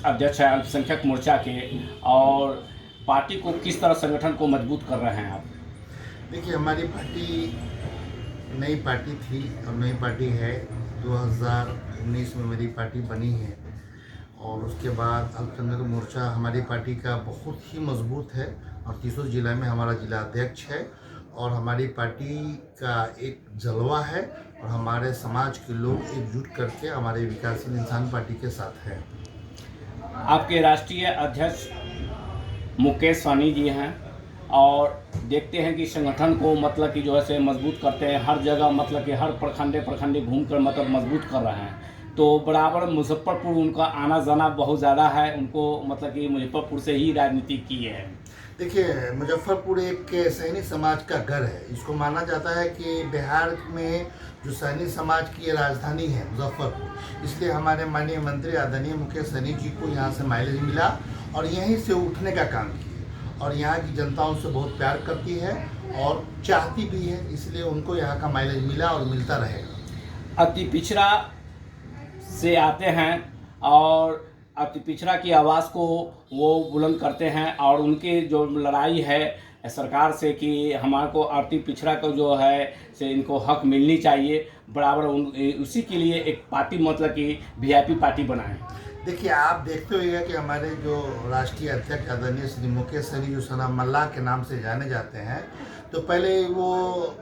अध्यक्ष हैं अल्पसंख्यक मोर्चा के, और पार्टी को किस तरह संगठन को मजबूत कर रहे हैं आप? देखिए, हमारी पार्टी नई पार्टी थी और नई पार्टी है। 2019 में मेरी पार्टी बनी है और उसके बाद अल्पसंख्यक मोर्चा हमारी पार्टी का बहुत ही मजबूत है और तीसों जिला में हमारा जिला अध्यक्ष है और हमारी पार्टी का एक जलवा है और हमारे समाज के लोग एकजुट करके हमारे विकासशील इंसान पार्टी के साथ हैं। आपके राष्ट्रीय अध्यक्ष मुकेश सहनी जी हैं और देखते हैं कि संगठन को मतलब कि जो है से मजबूत करते हैं, हर जगह मतलब कि हर प्रखंडे घूम कर मतलब मजबूत कर रहे हैं। तो बराबर मुजफ्फरपुर उनका आना जाना बहुत ज़्यादा है, उनको मतलब कि मुजफ्फरपुर से ही राजनीति की है। देखिए, मुजफ्फरपुर एक सैनी समाज का घर है। इसको माना जाता है कि बिहार में जो सैनी समाज की राजधानी है मुजफ्फरपुर, इसलिए हमारे माननीय मंत्री आदरणीय मुकेश सहनी जी को यहाँ से माइलेज मिला और यहीं से उठने का काम किया और यहाँ की जनता उनसे बहुत प्यार करती है और चाहती भी है, इसलिए उनको यहाँ का माइलेज मिला और मिलता रहेगा। अति पिछड़ा से आते हैं और अति पिछड़ा की आवाज़ को वो बुलंद करते हैं और उनकी जो लड़ाई है सरकार से कि हमारे को अति पिछड़ा को जो है से इनको हक मिलनी चाहिए, बराबर उसी के लिए एक पार्टी मतलब कि वीआईपी पार्टी बनाएं। देखिए, आप देखते होइएगा कि हमारे जो राष्ट्रीय अध्यक्ष आदरणीय श्री मुकेश सहनी जो सलाम मल्लाह के नाम से जाने जाते हैं, तो पहले वो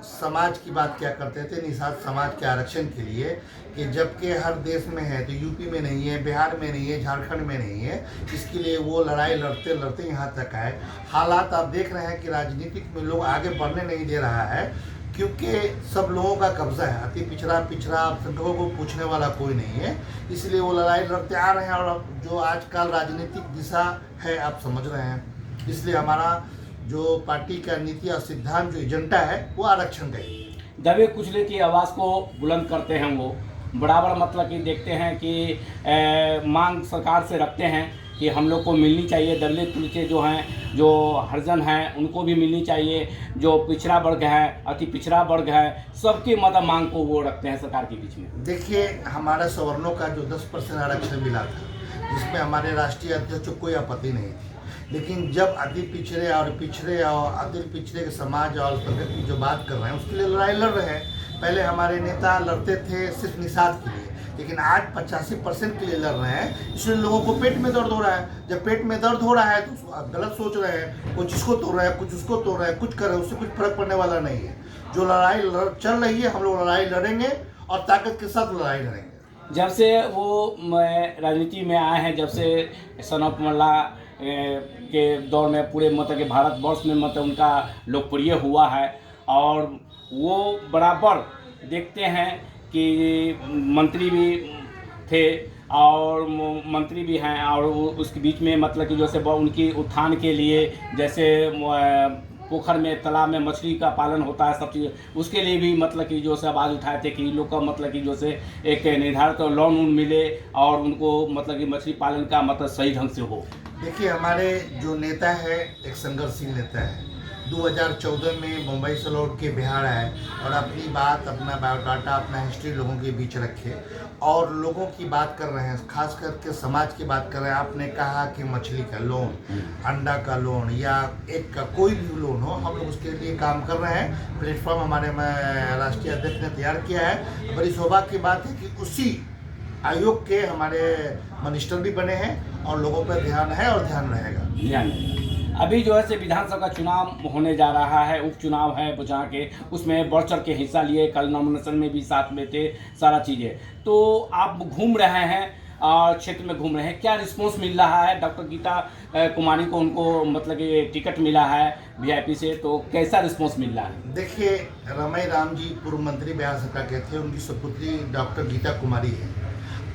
समाज की बात क्या करते थे, निषाद समाज के आरक्षण के लिए, कि जबकि हर देश में है तो यूपी में नहीं है, बिहार में नहीं है, झारखंड में नहीं है, इसके लिए वो लड़ाई लड़ते लड़ते यहाँ तक आए। हालात आप देख रहे हैं कि राजनीतिक में लोग आगे बढ़ने नहीं दे रहा है क्योंकि सब लोगों का कब्जा है। अति पिछड़ा अल्पसंख्यकों को पूछने वाला कोई नहीं है, इसलिए वो लड़ाई लड़ते आ रहे हैं और जो आजकल राजनीतिक दिशा है आप समझ रहे हैं, इसलिए हमारा जो पार्टी का नीति और सिद्धांत जो एजेंडा है वो आरक्षण का ही। दबे कुचले की आवाज़ को बुलंद करते हैं वो, बराबर मतलब कि देखते हैं कि मांग सरकार से रखते हैं कि हम लोग को मिलनी चाहिए। दबे कुचले जो हैं, जो हरिजन हैं, उनको भी मिलनी चाहिए। जो पिछड़ा वर्ग है, अति पिछड़ा वर्ग है, सबकी मतलब मांग को वो रखते हैं सरकार के बीच में। देखिए, हमारा सवर्णों का जो 10% आरक्षण मिला था, जिसमें हमारे राष्ट्रीय अध्यक्ष को कोई आपत्ति नहीं थी, लेकिन जब अति पिछड़े और अति पिछड़े के समाज और अल्पसंख्यक की जो बात कर रहे हैं उसके लिए लड़ाई लड़ रहे हैं। पहले हमारे नेता लड़ते थे सिर्फ निषाद के लिए, लेकिन आज 85% के लिए लड़ रहे हैं, इसलिए लोगों को पेट में दर्द हो रहा है। जब पेट में दर्द हो रहा है तो गलत सोच रहे हैं, कुछ इसको तोड़ रहा है, कुछ उसको तोड़ रहा है, कुछ कर रहे हैं, उससे कुछ फर्क पड़ने वाला नहीं है। जो लड़ाई चल रही है, हम लोग लड़ाई लड़ेंगे और ताकत के साथ लड़ाई लड़ेंगे। जब से वो राजनीति में आए हैं, जब से सनत मल्ला के दौर में पूरे मतलब कि भारतवर्ष में मतलब उनका लोकप्रिय हुआ है और वो बराबर देखते हैं कि मंत्री भी थे और मंत्री भी हैं और उसके बीच में मतलब कि जैसे उनकी उत्थान के लिए, जैसे पोखर में तालाब में मछली का पालन होता है, सब चीज़ उसके लिए भी मतलब कि जो से आवाज़ उठाए थे कि लोग का मतलब कि जो से एक निर्धारित लोन मिले और उनको मतलब कि मछली पालन का मतलब सही ढंग से हो। देखिए, हमारे जो नेता है एक संघर्षशील नेता है। 2014 में मुंबई से लौट के बिहार आए और अपनी बात, अपना बायोडाटा, अपना हिस्ट्री लोगों के बीच रखे और लोगों की बात कर रहे हैं, खास करके समाज की बात कर रहे हैं। आपने कहा कि मछली का लोन, अंडा का लोन या एक का कोई भी लोन हो, हम लोग उसके लिए काम कर रहे हैं। प्लेटफॉर्म हमारे राष्ट्रीय अध्यक्ष ने तैयार किया है। बड़ी सौभाग्य की बात है कि उसी आयोग के हमारे मिनिस्टर भी बने हैं और लोगों पर ध्यान है और ध्यान रहेगा। अभी जो है से विधानसभा का चुनाव होने जा रहा है, उपचुनाव है जहाँ के, उसमें बढ़ चढ़ के हिस्सा लिए, कल नॉमिनेशन में भी साथ में थे, सारा चीज़ें। तो आप घूम रहे हैं और क्षेत्र में घूम रहे हैं, क्या रिस्पांस मिल रहा है? डॉक्टर गीता कुमारी को उनको मतलब कि टिकट मिला है वीआईपी से, तो कैसा रिस्पांस मिल रहा है? देखिए, रमई राम जी पूर्व मंत्री बिहार सरकार के थे, उनकी सुपुत्री डॉक्टर गीता कुमारी है।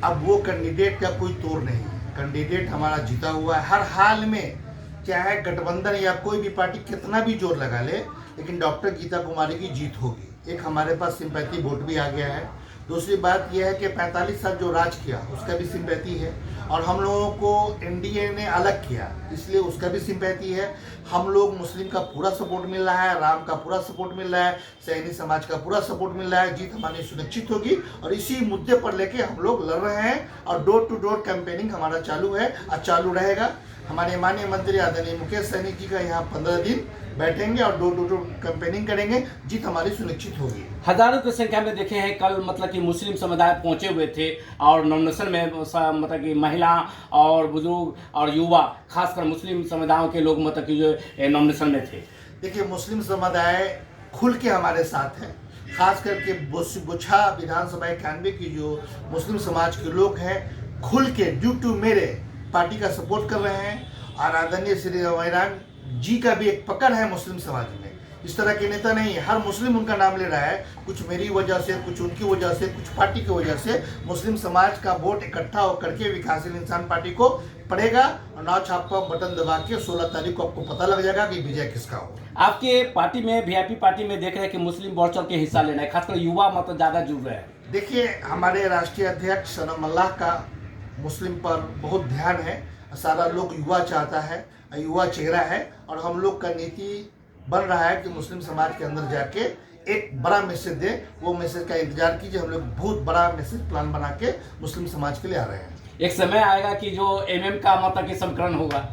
अब वो कैंडिडेट का कोई तोड़ नहीं है, कैंडिडेट हमारा जीता हुआ है। हर हाल में चाहे गठबंधन या कोई भी पार्टी कितना भी जोर लगा ले, लेकिन डॉक्टर गीता कुमारी की जीत होगी। एक हमारे पास सिंपैथी वोट भी आ गया है, दूसरी बात यह है कि 45 साल जो राज किया उसका भी सिंपैथी है, और हम लोगों को एनडीए ने अलग किया इसलिए उसका भी सिंपैथी है। हम लोग मुस्लिम का पूरा सपोर्ट मिल रहा है, राम का पूरा सपोर्ट मिल रहा है, सैनी समाज का पूरा सपोर्ट मिल रहा है। जीत हमारी सुनिश्चित होगी और इसी मुद्दे पर लेके हम लोग लड़ रहे हैं और डोर टू डोर कैंपेनिंग हमारा चालू है और चालू रहेगा। हमारे माननीय मंत्री आदरणीय मुकेश सहनी जी का यहाँ 15 दिन बैठेंगे और डोर टू डोर कैंपेनिंग करेंगे। जीत हमारी सुनिश्चित होगी। हजारों की संख्या में देखे हैं कल मतलब कि मुस्लिम समुदाय पहुंचे हुए थे और नॉमिनेशन में मतलब कि महिला और बुजुर्ग और युवा खासकर मुस्लिम समुदायों के लोग मतलब कि जो नॉमिनेशन में थे। देखिए, मुस्लिम समुदाय खुल के हमारे साथ है, खास करके बुछा विधानसभा 91 की जो मुस्लिम समाज के लोग हैं खुल के ड्यू टू मेरे पार्टी का सपोर्ट कर रहे हैं। और आदरणीय श्री वैरान जी का भी एक पकड़ है मुस्लिम समाज में। इस तरह के नेता नहीं, हर मुस्लिम उनका नाम ले रहा है, कुछ मेरी वजह से, कुछ उनकी वजह से, कुछ पार्टी की वजह से। मुस्लिम समाज का वोट इकट्ठा होकर के विकासशील इंसान पार्टी को पड़ेगा और नाव छापा बटन दबा के 16 तारीख को आपको पता लग जाएगा कि विजय किसका हो। आपके पार्टी में वीआईपी पार्टी में देख रहे हैं कि मुस्लिम बढ़ चढ़ के हिस्सा लेना है, खासकर युवा मतलब ज़्यादा जुड़ रहे हैं। देखिए, हमारे राष्ट्रीय अध्यक्ष सनम अल्लाह का मुस्लिम पर बहुत ध्यान है। सारा लोग युवा चाहता है, युवा चेहरा है और हम लोग का नीति बन रहा है कि मुस्लिम समाज के अंदर जाके एक बड़ा मैसेज दे। वो मैसेज का इंतजार कीजिए, हम लोग बहुत बड़ा मैसेज प्लान बना के मुस्लिम समाज के लिए आ रहे हैं। एक समय आएगा कि जो एमएम का मतलब कि समीकरण होगा।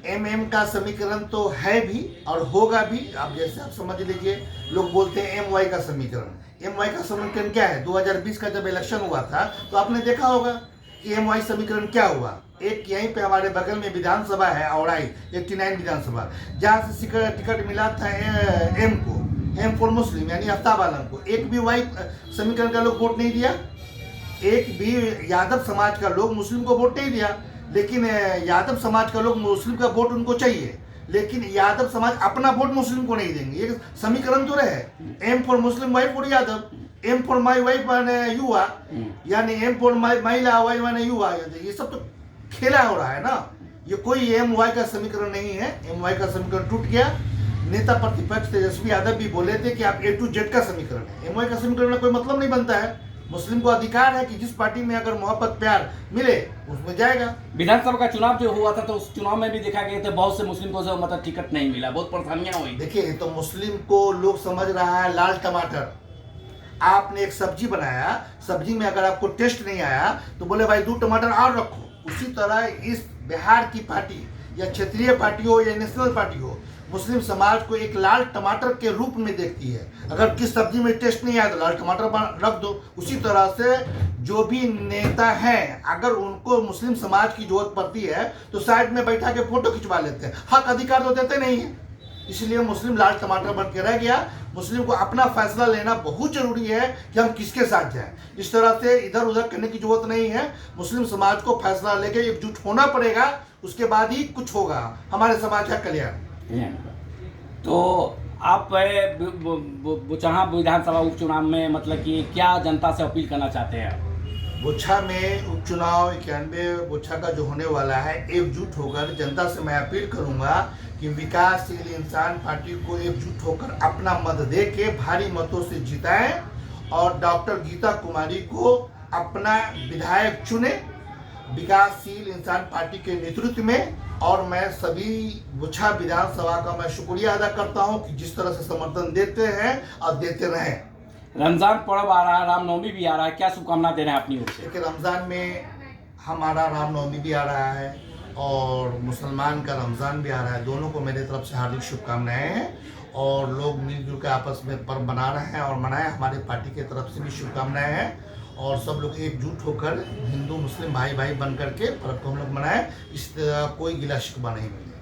एमएम का समीकरण तो है भी और होगा भी। अब जैसे आप समझ लीजिए, लोग बोलते हैं एमवाई का समीकरण। एमवाई का समीकरण क्या है? 2020 का जब इलेक्शन हुआ था तो आपने देखा होगा कि एमवाई समीकरण क्या हुआ। एक यहीं पे हमारे बगल में विधानसभा है औराई 89 विधानसभा, जहाँ से टिकट मिला था एम को, एम फॉर मुस्लिम यानी आफ्ताब आलम को। एक भी वाई समीकरण का लोग वोट नहीं दिया, एक भी यादव समाज का लोग मुस्लिम को वोट नहीं दिया। लेकिन यादव समाज का लोग मुस्लिम का वोट उनको चाहिए, लेकिन यादव समाज अपना वोट मुस्लिम को नहीं देंगे। ये समीकरण तो रहे, M for Muslim Y for Yadav, M for my wife माने युवा, यानी एम फॉर महिला वाई माने युवा। ये सब तो खेला हो रहा है ना। ये कोई एम वाई का समीकरण नहीं है। एम वाई का समीकरण टूट गया। नेता प्रतिपक्ष तेजस्वी यादव भी बोले थे कि आप ए टू जेड का समीकरण है। एम वाई का समीकरण में कोई मतलब नहीं बनता है। मुस्लिम को अधिकार है कि जिस पार्टी में अगर मोहब्बत प्यार मिले उसमें जाएगा। विधानसभा का चुनाव जो हुआ था तो उस चुनाव में भी देखा गया था बहुत से मुस्लिम को मतलब टिकट नहीं मिला, बहुत परेशानियां हुई। देखिए, तो मुस्लिम को लोग समझ रहा है लाल टमाटर। आपने एक सब्जी बनाया, सब्जी में अगर आपको टेस्ट नहीं आया तो बोले भाई 2 टमाटर और रखो। उसी तरह इस बिहार की पार्टी या क्षेत्रीय पार्टी हो या नेशनल पार्टी हो, मुस्लिम समाज को एक लाल टमाटर के रूप में देखती है। अगर किस सब्जी में टेस्ट नहीं आया तो लाल टमाटर रख दो। उसी तरह से जो भी नेता हैं, अगर उनको मुस्लिम समाज की जरूरत पड़ती है तो साइड में बैठा के फोटो खिंचवा लेते हैं, हक अधिकार तो देते नहीं है। इसलिए मुस्लिम लाल टमाटर बन के रह गया। मुस्लिम को अपना फैसला लेना बहुत जरूरी है कि हम किसके साथ जाएं। इस तरह से इधर उधर करने की जरूरत नहीं है। मुस्लिम समाज को फैसला लेके एकजुट होना पड़ेगा, उसके बाद ही कुछ होगा हमारे समाज का कल्याण। तो आप बुचहा विधानसभा उपचुनाव में मतलब कि क्या जनता से अपील करना चाहते हैं? बुछा में उपचुनाव 91 बुछा का जो होने वाला है, एकजुट होकर जनता से मैं अपील करूंगा कि विकासशील इंसान पार्टी को एकजुट होकर अपना मत दे के भारी मतों से जिताएं और डॉक्टर गीता कुमारी को अपना विधायक चुने विकासशील इंसान पार्टी के नेतृत्व में। और मैं सभी बुछा विधानसभा का मैं शुक्रिया अदा करता हूं कि जिस तरह से समर्थन देते हैं और देते रहें। रमजान पर्व आ रहा है, रामनवमी भी आ रहा है, क्या शुभकामना दे रहे हैं अपनी ओर से? देखिए, रमज़ान में हमारा रामनवमी भी आ रहा है और मुसलमान का रमज़ान भी आ रहा है। दोनों को मेरे तरफ से हार्दिक शुभकामनाएं हैं और लोग मिलजुल कर आपस में पर्व बना रहे हैं और मनाएं। हमारे पार्टी की तरफ से भी शुभकामनाएं हैं और सब लोग एकजुट होकर हिंदू मुस्लिम भाई भाई बन करके पर्व को हम लोग मनाएं। इस तरह कोई गिला शिकवा नहीं मिले।